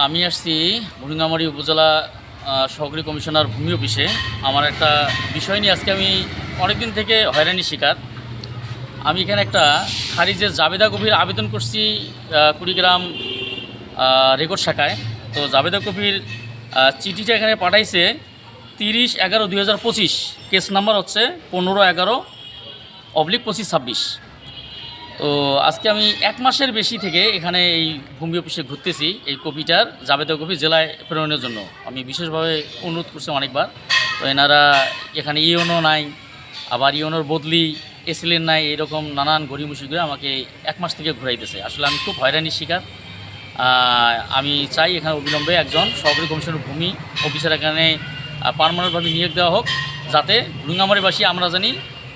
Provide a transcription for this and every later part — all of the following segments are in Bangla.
আমি আসছি ভুলুঙ্গামারী উপজেলা সহকারী কমিশনার ভূমি অফিসে। আমার একটা বিষয় নিয়ে আজকে আমি অনেকদিন থেকে হয়রানির শিকার। আমি এখানে একটা খারিজের জাবেদা কবির আবেদন করছি কুড়িগ্রাম রেকর্ড শাখায়। তো জাবেদা কবির চিঠিটা এখানে পাঠাইছে 30/11/2025। কেস নাম্বার হচ্ছে 15/11/2526। তো আজকে আমি 1 মাসের বেশি থেকে এখানে এই ভূমি অফিসে ঘুরতেছি এই কপিটার জাবেদা কপি জেলায় প্রেরণের জন্য। আমি বিশেষভাবে অনুরোধ করছি অনেকবার। তো এনারা এখানে ইওনো নাই, আবার ইওনোর বদলি এসিলেন নাই, এরকম নানান গড়িমসি করে আমাকে 1 মাস থেকে ঘুরাইতেছে। আসলে আমি খুব হয়রানির শিকার। আমি চাই এখানে অবিলম্বে একজন সহকারী কমিশনার ভূমি অফিসার এখানে পার্মানেন্টভাবে নিয়োগ দেওয়া হোক, যাতে ভুলুঙ্গামারীবাসী আমরা জানি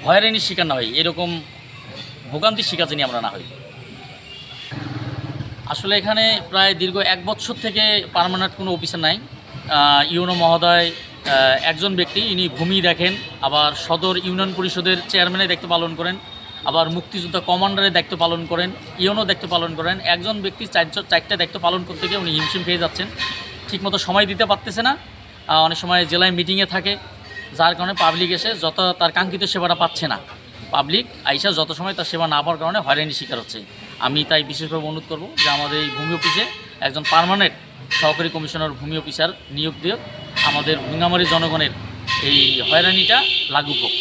হয়রানির শিকার না হই, এরকম ভোগান্তির শিকার জানি আমরা না হই। আসলে এখানে প্রায় দীর্ঘ 1 বছর থেকে পার্মানেন্ট কোনো অফিসার নাই। ইউনো মহোদয় একজন ব্যক্তি, ইনি ভূমি দেখেন, আবার সদর ইউনিয়ন পরিষদের চেয়ারম্যানের দায়িত্ব পালন করেন, আবার মুক্তিযোদ্ধা কমান্ডারের দায়িত্ব পালন করেন, ইউনো দায়িত্ব পালন করেন। একজন ব্যক্তি চারটা দায়িত্ব পালন করতে গিয়ে উনি হিমশিম খেয়ে যাচ্ছেন, ঠিকমতো সময় দিতে পারতেছে না। অনেক সময় জেলায় মিটিংয়ে থাকে, যার কারণে পাবলিক এসে যত তার কাঙ্ক্ষিত সেবাটা পাচ্ছে না। পাবলিক আইসা যত সময় তার সেবা না পাওয়ার কারণে হয়রানির শিকার হচ্ছে। আমি তাই বিশেষভাবে অনুরোধ করব যে আমাদের এই ভূমি অফিসে একজন পার্মানেন্ট সহকারী কমিশনার ভূমি অফিসার নিয়োগ দিয়ে আমাদের ভুলুঙ্গামারী জনগণের এই হয়রানিটা লাঘব হোক।